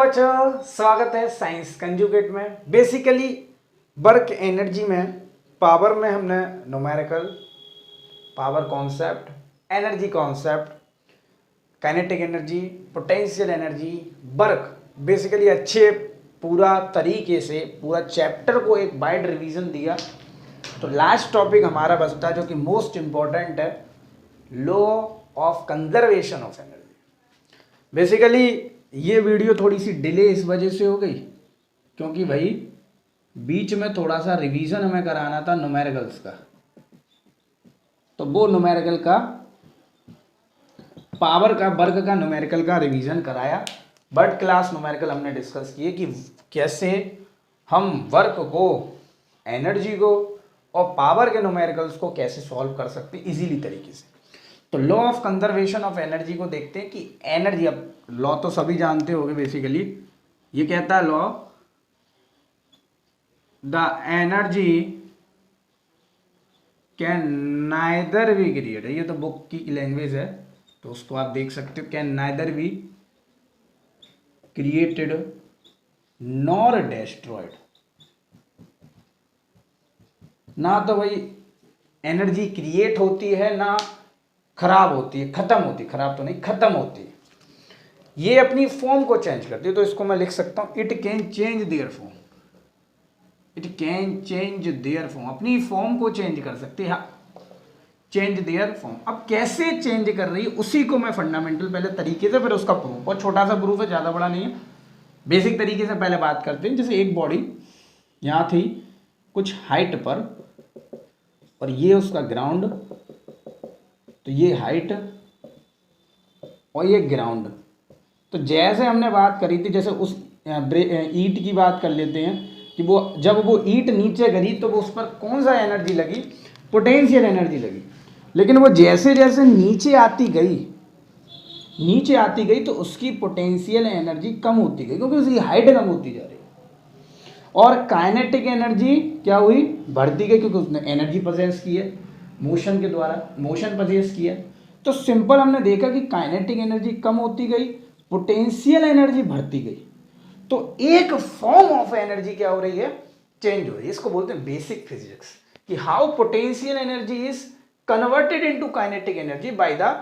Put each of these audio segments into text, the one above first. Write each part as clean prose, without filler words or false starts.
बच्चों, स्वागत है साइंस कंजुगेट में। बेसिकली वर्क एनर्जी में पावर में हमने numerical, power concept, energy concept, kinetic energy, potential energy, work basically अच्छे पूरा तरीके से पूरा चैप्टर को एक वाइड रिवीजन दिया। तो लास्ट टॉपिक हमारा बचता जो कि मोस्ट इम्पॉर्टेंट है, law of conservation of energy. Basically ये वीडियो थोड़ी सी डिले इस वजह से हो गई क्योंकि भाई बीच में थोड़ा सा रिवीजन हमें कराना था न्यूमेरिकल्स का, तो वो न्यूमेरिकल का पावर का वर्क का न्यूमेरिकल का रिवीजन कराया। बट क्लास न्यूमेरिकल हमने डिस्कस किए कि कैसे हम वर्क को, एनर्जी को और पावर के न्यूमेरिकल्स को कैसे सॉल्व कर सकते इजीली तरीके से। तो law of conservation of energy को देखते हैं कि एनर्जी, अब लॉ तो सभी जानते होंगे। बेसिकली ये कहता है law the energy can neither be create, ये तो बुक की लैंग्वेज है तो उसको आप देख सकते हो। Can neither be created nor destroyed, ना तो भाई एनर्जी क्रिएट होती है ना खराब होती है, खत्म होती है, खराब तो नहीं खत्म होती है, ये अपनी फॉर्म को चेंज करती है। तो इसको मैं लिख सकता हूं it can change their form, it can change their form, अपनी फॉर्म को चेंज कर सकती है, चेंज देयर फॉर्म। अब कैसे चेंज कर रही है उसी को मैं फंडामेंटल पहले तरीके से, फिर उसका प्रूफ, और छोटा सा प्रूफ है, ज्यादा बड़ा नहीं है, बेसिक तरीके से पहले बात करते हैं। जैसे एक बॉडी यहां थी कुछ हाइट पर और ये उसका ग्राउंड, तो ये हाइट और ये ग्राउंड। तो जैसे हमने बात करी थी, जैसे उस ईंट की बात कर लेते हैं कि वो जब वो ईंट नीचे गिरी तो वो उस पर कौन सा एनर्जी लगी, पोटेंशियल एनर्जी लगी। लेकिन वो जैसे जैसे नीचे आती गई तो उसकी पोटेंशियल एनर्जी कम होती गई क्योंकि उसकी हाइट कम होती जा रही है। और काइनेटिक एनर्जी क्या हुई, बढ़ती गई क्योंकि उसने एनर्जी पजेस की है, मोशन के द्वारा मोशन पजेस किया। तो सिंपल हमने देखा कि काइनेटिक एनर्जी कम होती गई, पोटेंशियल एनर्जी बढ़ती गई। तो एक फॉर्म ऑफ एनर्जी क्या हो रही है, चेंज हो रही है। इसको बोलते हैं बेसिक फिजिक्स, कि how potential energy is converted into kinetic energy by the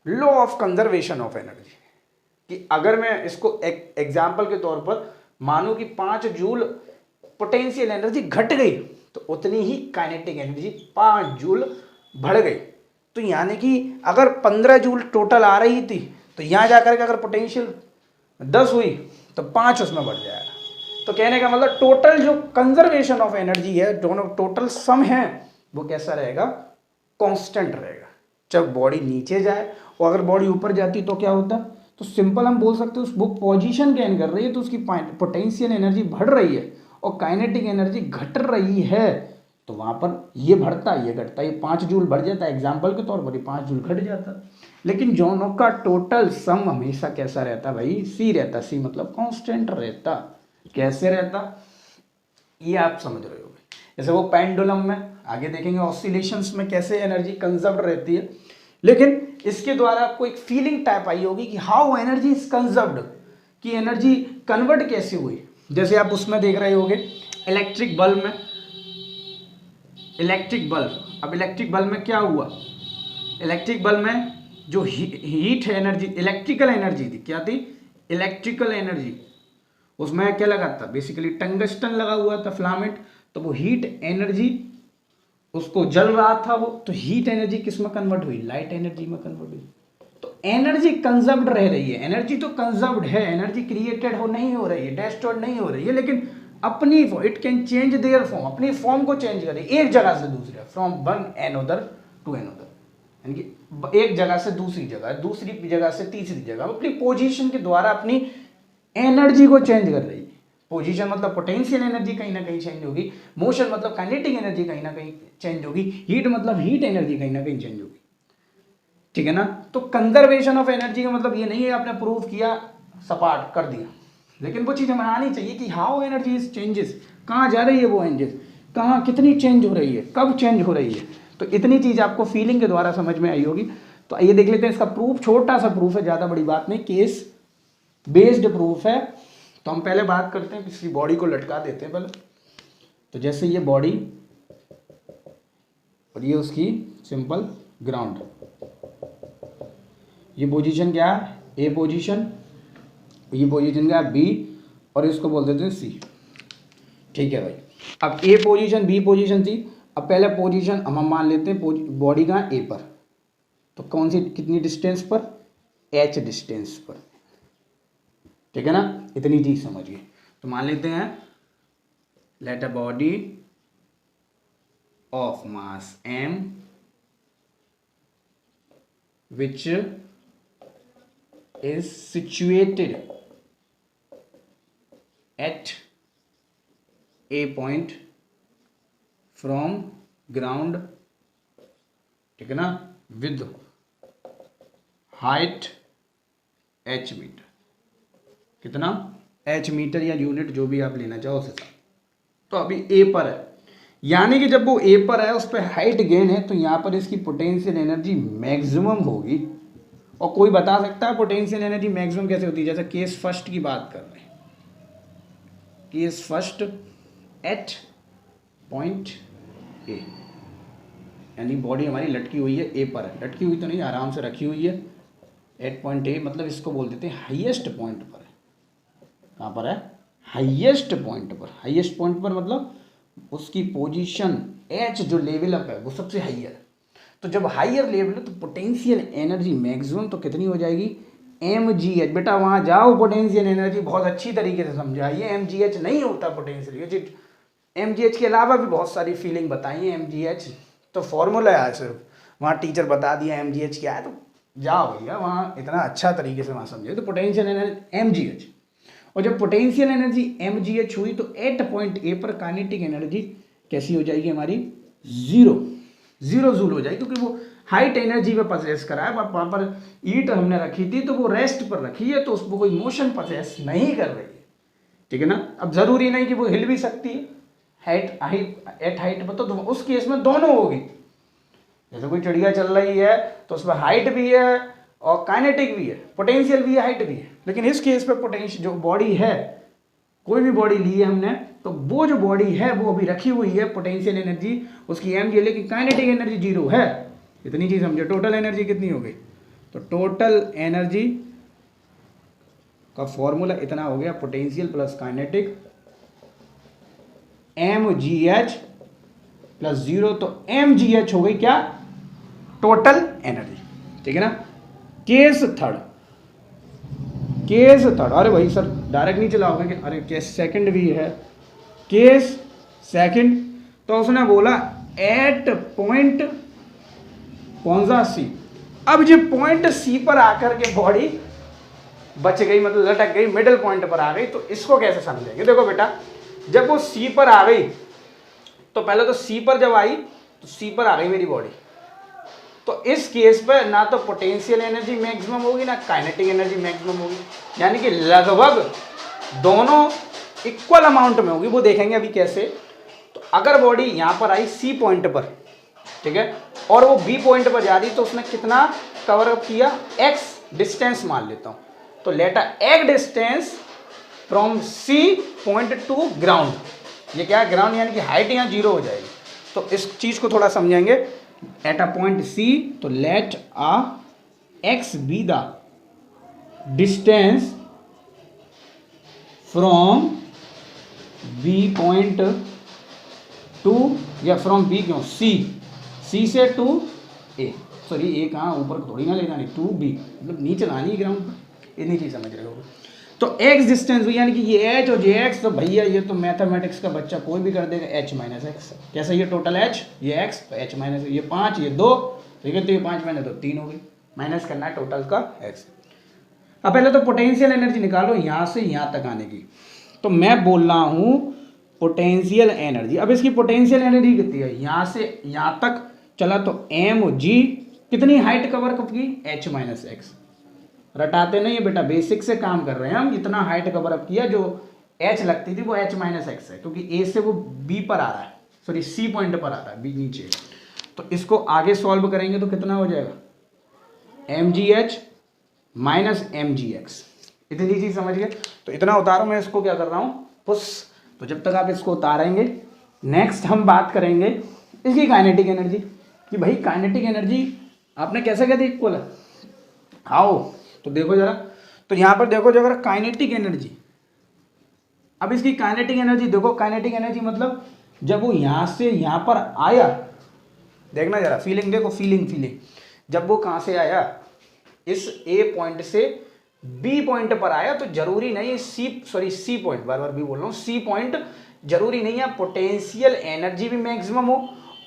law of conservation of energy. कि अगर मैं इसको एग्जांपल के तौर पर मानूं कि 5 जूल पोटेंशियल एनर्जी घट गई तो उतनी ही काइनेटिक एनर्जी 5 जूल बढ़ गई। तो यानी कि अगर 15 जूल टोटल आ रही थी तो यहां जाकर के अगर पोटेंशियल 10 हुई तो 5 उसमें बढ़ जाएगा। तो कहने का मतलब टोटल जो कंजर्वेशन ऑफ एनर्जी है, दोनों टोटल सम है, वो कैसा रहेगा, कांस्टेंट रहेगा। जब बॉडी नीचे जाए और अगर बॉडी ऊपर जाती तो क्या होता, तो सिंपल हम बोल सकते हैं वो पोजीशन गेन कर रही है तो उसकी पोटेंशियल एनर्जी बढ़ रही है और काइनेटिक एनर्जी घट रही है। तो वहां पर ये बढ़ता ये घटता, ये 5 जूल बढ़ जाता है एग्जाम्पल के तौर पर, ये 5 जूल घट जाता। लेकिन दोनों का टोटल सम हमेशा कैसा रहता भाई, सी रहता। सी मतलब कांस्टेंट रहता। कैसे रहता ये आप समझ रहे हो। जैसे वो पेंडुलम में आगे देखेंगे ऑसिलेशंस में कैसे एनर्जी कंजर्व रहती है। लेकिन इसके द्वारा आपको एक फीलिंग टाइप आई होगी कि हाउ एनर्जी इज कंजर्व्ड, कि एनर्जी कन्वर्ट कैसे हुई। जैसे आप उसमें देख रहे होगे इलेक्ट्रिक बल्ब में, इलेक्ट्रिक बल्ब, अब इलेक्ट्रिक बल्ब में क्या हुआ, इलेक्ट्रिक बल्ब में जो हीट एनर्जी, इलेक्ट्रिकल एनर्जी थी, क्या थी, इलेक्ट्रिकल एनर्जी, उसमें क्या लगा था, बेसिकली टंगस्टन लगा हुआ था फिलामेंट। तो वो हीट एनर्जी उसको जल रहा था वो, तो हीट एनर्जी किस में कन्वर्ट हुई, लाइट एनर्जी में कन्वर्ट हुई। तो एनर्जी कंजर्व्ड रह रही है, एनर्जी तो कंजर्व्ड है, एनर्जी क्रिएटेड नहीं हो रही है, डिस्ट्रॉयड नहीं हो रही है, लेकिन अपनी it can change their form, अपनी फॉर्म को चेंज करे एक जगह से दूसरे, from one another to another, यानी कि एक जगह से दूसरी जगह, दूसरी जगह से तीसरी जगह, अपनी पोजीशन के द्वारा अपनी एनर्जी को चेंज कर रही है। पोजीशन मतलब पोटेंशियल एनर्जी कहीं ना कहीं चेंज होगी, मोशन मतलब काइनेटिक एनर्जी कहीं ना कहीं चेंज होगी, हीट मतलब हीट एनर्जी कहीं ना कहीं चेंज होगी। ठीक है ना। तो कंजर्वेशन ऑफ एनर्जी का मतलब ये नहीं है आपने प्रूव किया सपाट कर दिया, लेकिन वो चीज हमें आनी चाहिए कि हाउ एनर्जी इज चेंजेस, कहाँ जा रही है वो एनर्जी, कहाँ कितनी चेंज हो रही है, कब चेंज हो रही है। तो इतनी चीज आपको फीलिंग के द्वारा समझ में आई होगी। तो आइए देख लेते हैं इसका प्रूफ, छोटा सा प्रूफ है, ज्यादा बड़ी बात नहीं, केस बेस्ड प्रूफ है। तो हम पहले बात करते हैं, किसी बॉडी को लटका देते हैं पहले। तो जैसे ये बॉडी और ये उसकी सिंपल ग्राउंड, ये पोजीशन क्या है, ए पोजीशन, ये पोजीशन क्या है, बी, और इसको बोल देते हैं सी। ठीक है भाई, अब ए पोजीशन, बी पोजीशन, सी। अब पहले पोजीशन हम मान लेते हैं बॉडी का ए पर, तो कौन सी, कितनी डिस्टेंस पर, एच डिस्टेंस पर। ठीक है ना, इतनी चीज समझिए। तो मान लेते हैं let a body of mass m which is situated at a point from ground, ठीक है ना, with height h मीटर। कितना, h मीटर या यूनिट, जो भी आप लेना चाहो उससे। तो अभी ए पर है, यानी कि जब वो ए पर है, उस पर हाइट गेन है, तो यहाँ पर इसकी पोटेंशियल एनर्जी मैक्सिमम होगी। और कोई बता सकता है पोटेंशियल एनर्जी मैक्सिमम कैसे होती है? जैसे केस फर्स्ट की बात कर रहे हैं, case first at point A, यानी बॉडी हमारी लटकी हुई है, ए पर है, लटकी हुई तो नहीं, आराम से रखी हुई है, एट पॉइंट ए, मतलब इसको बोल देते हैं हाईएस्ट पॉइंट पर है। कहाँ पर है? हाईएस्ट पॉइंट पर। हाईएस्ट पॉइंट पर मतलब उसकी पोजीशन एच जो लेवल अप है वो सबसे हाईयर। तो जब हाईयर लेवल है तो पोटेंशियल एनर्जी मैक्सिमम तो कितनी हो जाएगी? mgh। बेटा वहाँ जाओ, पोटेंशियल एनर्जी बहुत अच्छी तरीके से समझाइए। mgh नहीं होता पोटेंशियल, mgh के अलावा भी बहुत सारी फीलिंग बताई है। mgh तो फॉर्मूला है सिर्फ, वहाँ टीचर बता दिया mgh क्या है, तो जाओ भैया वहाँ इतना अच्छा तरीके से वहाँ समझे। तो पोटेंशियल एनर्जी mgh, और जब पोटेंशियल एनर्जी mgh हुई तो एट पॉइंट ए पर काइनेटिक एनर्जी कैसी हो जाएगी हमारी? जीरो जूल हो जाएगी, क्योंकि वो हाइट एनर्जी पे पसेस करा है। वहाँ पर ईट हमने रखी थी तो वो रेस्ट पर रखी है, तो उसको कोई मोशन पसेस नहीं कर रही है। ठीक है ना। अब जरूरी नहीं कि वो हिल भी सकती है एट हाइट पर, तो उस केस में दोनों होगी। जैसे कोई चिड़िया चल रही है तो उसमें हाइट भी है और काइनेटिक भी है, पोटेंशियल भी है, हाइट भी है। लेकिन इस केस पे पोटेंशियल जो बॉडी है, कोई भी बॉडी ली है हमने, तो वो जो बॉडी है वो अभी रखी हुई है, पोटेंशियल एनर्जी उसकी mg है, लेकिन काइनेटिक एनर्जी जीरो है। इतनी चीज समझो। टोटल एनर्जी कितनी हो गई? तो टोटल एनर्जी का फॉर्मूला इतना हो गया, potential plus kinetic mgh plus zero. तो mgh हो गई क्या? Total energy. ठीक है ना। केस थर्ड, अरे भाई सर डायरेक्ट नहीं चलाओगे कि? अरे केस सेकंड भी है। केस सेकंड, तो उसने बोला एट पॉइंट कौन सा? सी। अब जो पॉइंट सी पर आकर के बॉडी बच गई, मतलब लटक गई, मिडिल पॉइंट पर आ गई, तो इसको कैसे समझेंगे? देखो बेटा, जब वो सी पर आ गई तो पहले तो सी पर जब आई तो सी पर आ गई मेरी बॉडी, तो इस केस पर ना तो पोटेंशियल एनर्जी मैक्सिमम होगी ना काइनेटिक एनर्जी मैक्सिमम होगी, यानी कि लगभग दोनों इक्वल अमाउंट में होगी। वो देखेंगे अभी कैसे। तो अगर बॉडी यहाँ पर आई सी पॉइंट पर, ठीक है, और वो बी पॉइंट पर जा रही, तो उसने कितना कवर अप किया? एक्स डिस्टेंस मान लेता हूँ। तो let x distance from C point to ground. ये क्या है? ग्राउंड, यानी कि हाइट यहाँ जीरो हो जाएगी। तो इस चीज को थोड़ा समझेंगे। एट अ पॉइंट सी, तो let a x be the distance from B point to, या फ्रॉम बी क्यों, सी से टू ए, सॉरी ए कहाँ, ऊपर थोड़ी ना ले जानी, टू बी, मतलब नीचे लानी ग्राउंड पर। इतनी चीज समझ रहे हो। तो एक्स डिस्टेंस हुई, यानी कि ये एच और जे एक्स, तो भैया ये तो मैथमेटिक्स का बच्चा कोई भी कर देगा, एच माइनस एक्स। कैसा? ये टोटल एच, ये एक्स, तो एच माइनस, ये 5, ये 2, ठीक है, तो ये 5 माइनस 2 3 हो गई। माइनस करना है टोटल का एक्स। अब पहले तो पोटेंशियल एनर्जी निकालो यहाँ से यहाँ तक आने की। तो मैं बोल रहा हूँ पोटेंशियल एनर्जी। अब इसकी पोटेंशियल एनर्जी कितनी है? यहाँ से यहाँ तक चला तो mg, कितनी हाइट कवर की? h minus x. रटाते नहीं है बेटा, बेसिक से काम कर रहे हैं हम। इतना हाइट कवर अप किया, जो h लगती थी वो h माइनस एक्स है, क्योंकि a से वो b पर आ रहा है, सॉरी c पॉइंट पर आता है, b नीचे। तो इसको आगे सॉल्व करेंगे तो कितना हो जाएगा? mgh minus mgx। इतनी चीज समझ गए। तो इतना उतारो, मैं इसको क्या कर रहा हूँ पुश। तो जब तक आप इसको उतारेंगे, नेक्स्ट हम बात करेंगे इसकी काइनेटिक एनर्जी कि भाई काइनेटिक एनर्जी आपने कैसे कह दी इक्वल है। आओ तो देखो जरा, तो यहाँ पर देखो जरा काइनेटिक एनर्जी। अब इसकी काइनेटिक एनर्जी देखो, काइनेटिक एनर्जी मतलब जब वो यहाँ से यहाँ पर आया, देखना जरा फीलिंग देखो, फीलिंग जब वो कहाँ से आया, इस ए पॉइंट से बी पॉइंट पर आया, तो जरूरी नहीं सी पॉइंट, बार बार भी बोल रहा हूँ, सी पॉइंट जरूरी नहीं है पोटेंशियल एनर्जी भी मैक्सिमम हो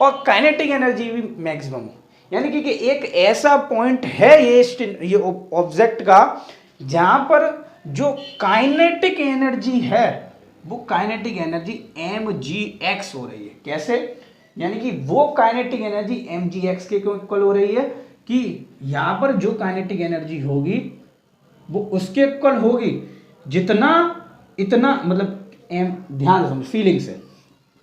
और काइनेटिक एनर्जी भी मैक्सिमम हो। यानी कि एक ऐसा पॉइंट है ये ऑब्जेक्ट का जहां पर जो काइनेटिक एनर्जी है वो काइनेटिक एनर्जी mgx हो रही है। कैसे? यानी कि वो काइनेटिक एनर्जी mgx के इक्वल हो रही है कि यहां पर जो काइनेटिक एनर्जी होगी वो उसके इक्वल होगी जितना इतना, मतलब ध्यान समझ फीलिंग से,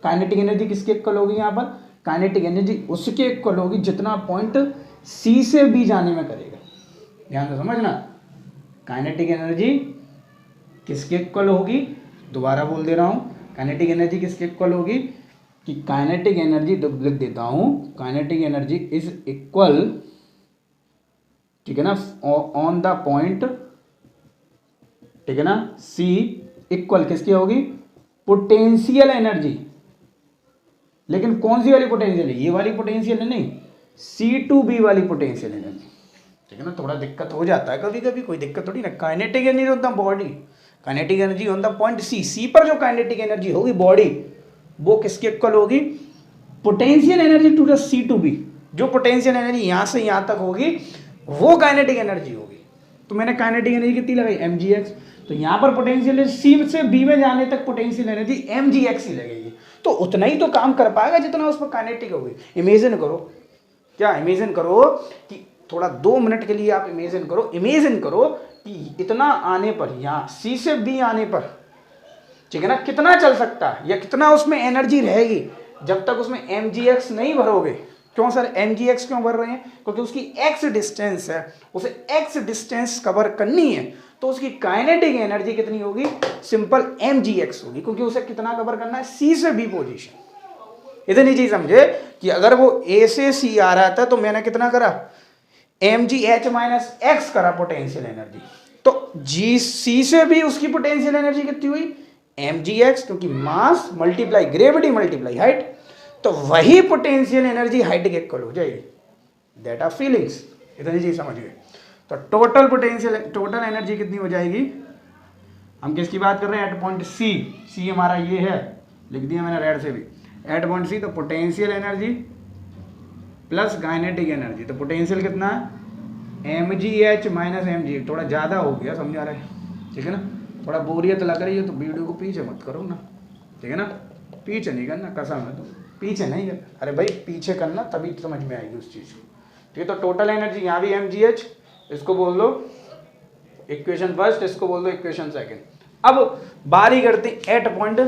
काइनेटिक एनर्जी किसके इक्वल होगी यहाँ पर, काइनेटिक एनर्जी उसके इक्वल होगी जितना पॉइंट सी से बी जाने में करेगा। ध्यान से समझना, काइनेटिक एनर्जी किसके इक्वल होगी, दोबारा बोल दे रहा हूं, काइनेटिक एनर्जी किसके इक्वल होगी कि काइनेटिक एनर्जी लिख देता हूं, काइनेटिक एनर्जी इज इक्वल, ठीक है ना, ऑन द पॉइंट, ठीक है ना, सी इक्वल किसकी होगी, पोटेंशियल एनर्जी। लेकिन कौन सी वाली पोटेंशियल है, ये वाली पोटेंशियल है नहीं, C2B वाली पोटेंशियल एनर्जी, ठीक है ना। थोड़ा दिक्कत हो जाता है कभी कभी, कोई दिक्कत थोड़ी ना। Kinetic energy on the body, kinetic energy on the point C पर जो काइनेटिक एनर्जी होगी बॉडी, वो किसके इक्वल होगी, potential energy to the C2B। जो पोटेंशियल एनर्जी यहां से यहां तक होगी वो काइनेटिक एनर्जी होगी। तो मैंने काइनेटिक एनर्जी कितनी लगाई, mgx। तो यहां पर पोटेंशियल सी से बी में जाने तक पोटेंशियल एनर्जी mgx ही लगेगी, तो उतना ही तो काम कर पाएगा जितना उस पर काइनेटिक होगी। इमेजिन करो, क्या इमेजिन करो कि थोड़ा 2 मिनट के लिए आप इमेजिन करो कि इतना आने पर, यहाँ सी से बी आने पर, ठीक है ना, कितना चल सकता है या कितना उसमें एनर्जी रहेगी जब तक उसमें mgx नहीं भरोगे। क्यों सर mgx क्यों भर रहे हैं, क्योंकि उसकी x डिस्टेंस है, उसे x डिस्टेंस कवर करनी है, तो उसकी काइनेटिक एनर्जी कितनी होगी, सिंपल mgx होगी, क्योंकि उसे कितना कवर करना है, c से b पोजीशन। इतनी चीज समझे कि अगर वो a से c आ रहा था तो मैंने कितना करा, mgh माइनस x करा पोटेंशियल एनर्जी, तो g c से भी उसकी पोटेंशियल एनर्जी कितनी हुई, mgx, क्योंकि mass multiply gravity multiply height, तो वही पोटेंशियल एनर्जी हाइट के इक्वल हो जाएगी। That are feelings. इतनी चीज समझ गए। तो टोटल पोटेंशियल, टोटल एनर्जी कितनी हो जाएगी, हम किसकी बात कर रहे हैं, एट पॉइंट सी हमारा ये है, लिख दिया मैंने रेड से भी, एट पॉइंट सी। तो potential energy plus kinetic energy, तो पोटेंशियल कितना है, mgh माइनस mg, थोड़ा ज़्यादा हो गया, समझा रहे हैं, ठीक है ना। थोड़ा बोरियत लग रही है तो वीडियो को पीछे मत करो ना, ठीक है ना, पीछे नहीं करना, कसम है, तो पीछे नहीं करना, अरे भाई पीछे करना तभी समझ में आएगी उस चीज़ को, ठीक है। तो टोटल एनर्जी यहाँ भी mgh, इसको बोल दो इक्वेशन फर्स्ट, इसको बोल दो इक्वेशन सेकंड। अब बारी करते हैं एट पॉइंट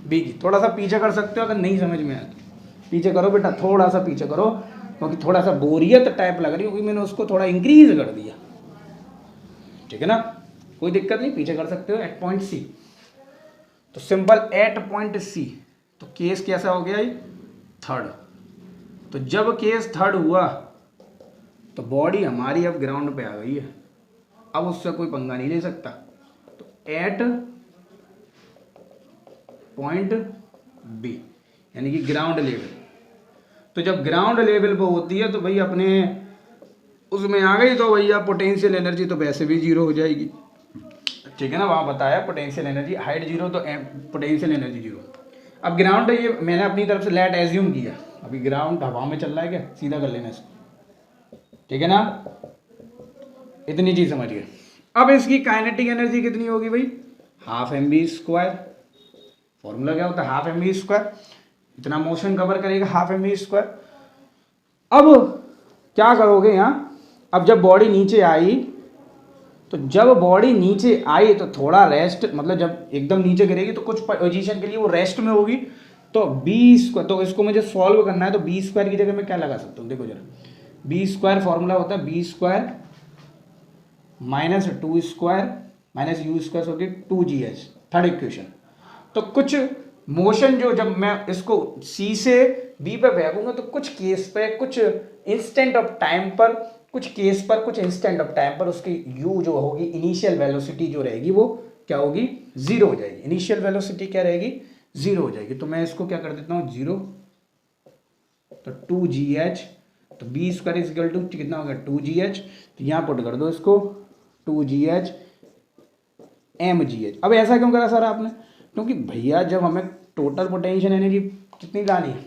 बी की। थोड़ा सा पीछे कर सकते हो अगर नहीं समझ में आया तो, पीछे करो बेटा, थोड़ा सा पीछे करो, क्योंकि थोड़ा सा बोरियत टाइप लग रही है, क्योंकि मैंने उसको थोड़ा इंक्रीज कर दिया, ठीक है ना, कोई दिक्कत नहीं, पीछे कर सकते हो। एट पॉइंट सी, तो सिंपल एट पॉइंट सी, तो केस कैसा हो गया, थर्ड। तो जब केस थर्ड हुआ तो बॉडी हमारी अब ग्राउंड पे आ गई है, अब उससे कोई पंगा नहीं ले सकता। तो एट पॉइंट बी यानी कि ग्राउंड लेवल, तो जब ग्राउंड लेवल पे होती है तो भाई अपने उसमें आ गई, तो भैया पोटेंशियल एनर्जी तो वैसे भी जीरो हो जाएगी, ठीक है ना। वहाँ बताया पोटेंशियल एनर्जी हाइट जीरो, तो पोटेंशियल एनर्जी जीरो। अब ग्राउंड, ये मैंने अपनी तरफ से लेट एज्यूम किया, अभी ग्राउंड हवा में चल रहा है क्या, सीधा कर लेना इसको, ठीक है ना। इतनी चीज समझ गए। अब इसकी काइनेटिक एनर्जी कितनी होगी भाई, हाफ mv²। फॉर्मूला क्या होता है, हाफ mv², इतना मोशन कवर करेगा हाफ mv²। अब क्या करोगे यहाँ, अब जब बॉडी नीचे आई, तो जब बॉडी नीचे आई तो थोड़ा रेस्ट, मतलब जब एकदम नीचे गिरेगी तो कुछ पोजीशन के लिए वो रेस्ट में होगी, तो b², तो इसको मुझे सॉल्व करना है, तो b² की जगह मैं क्या लगा सकता हूँ, देखो जरा, b² फॉर्मूला होता है b² minus 2² minus you square होगी 2gh, थर्ड इक्वेशन। तो कुछ मोशन जो जब मैं इसको C से B पे फेंकूंगा तो कुछ केस पे, कुछ इंस्टेंट ऑफ टाइम पर, कुछ केस पर, कुछ इंस्टेंट ऑफ टाइम पर उसकी u जो होगी इनिशियल वेलोसिटी जो रहेगी वो क्या होगी, जीरो हो जाएगी। इनिशियल वेलोसिटी क्या रहेगी, जीरो हो जाएगी। तो मैं इसको क्या कर देता हूँ, जीरो, तो 2gh, तो B square is equal to कितना होगा 2gh, तो यहाँ पुट कर दो इसको 2gh mgh। अब ऐसा क्यों करा सर आपने, क्योंकि भैया जब हमें टोटल पोटेंशियल एनर्जी कितनी लानी है,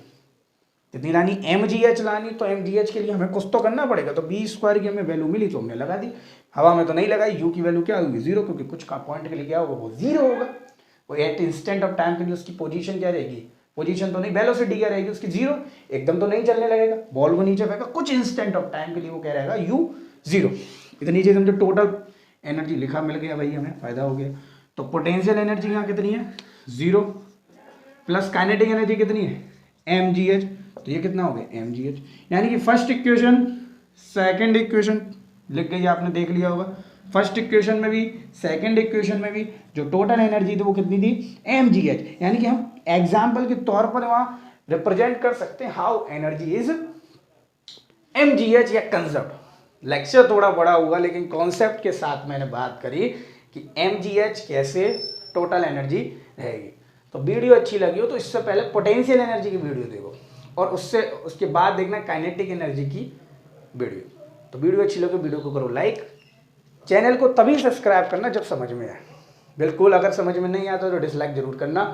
कितनी लानी, mgh लानी, तो mgh के लिए हमें कुछ तो करना पड़ेगा। तो बी स्क्वायर की हमें वैल्यू मिली तो हमने लगा दी, हवा में तो नहीं लगाई। यू की वैल्यू क्या होगी, जीरो, क्योंकि कुछ का पॉइंट के लिए क्या होगा, वो जीरो होगा। वो एट इंस्टेंट ऑफ टाइम के लिए उसकी पोजीशन क्या रहेगी, पोजीशन तो नहीं, वेलोसिटी क्या रहेगी उसकी, जीरो। एकदम तो नहीं चलने लगेगा, बॉल को नीचे फेंका, कुछ इंस्टेंट ऑफ टाइम के लिए वो क्या रहेगा, यू जीरो। इतनी चीज समझो, टोटल एनर्जी लिखा मिल गया भाई, हमें फायदा हो गया। तो पोटेंशियल एनर्जी यहाँ कितनी है, जीरो, प्लस काइनेटिक एनर्जी कितनी है, mgh, तो ये कितना हो गया mgh। यानी कि फर्स्ट इक्वेशन सेकंड इक्वेशन लिख गई आपने, देख लिया होगा। फर्स्ट इक्वेशन में भी सेकंड इक्वेशन में भी जो टोटल एनर्जी थी वो कितनी थी, mgh। यानी कि हम एग्जाम्पल के तौर पर वहां रिप्रेजेंट कर सकते हैं हाउ एनर्जी इज mgh या कंजर्व। लेक्चर थोड़ा बड़ा हुआ लेकिन कॉन्सेप्ट के साथ मैंने बात करी कि mgh कैसे टोटल एनर्जी रहेगी। तो वीडियो अच्छी लगी हो तो इससे पहले पोटेंशियल एनर्जी की वीडियो देखो और उसके बाद देखना काइनेटिक एनर्जी की वीडियो। तो वीडियो अच्छी लगे वीडियो को करो लाइक, चैनल को तभी सब्सक्राइब करना जब समझ में आए। बिल्कुल अगर समझ में नहीं आता तो डिसलाइक जरूर करना।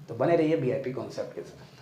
तो बने रहिए VIP कॉन्सेप्ट के साथ।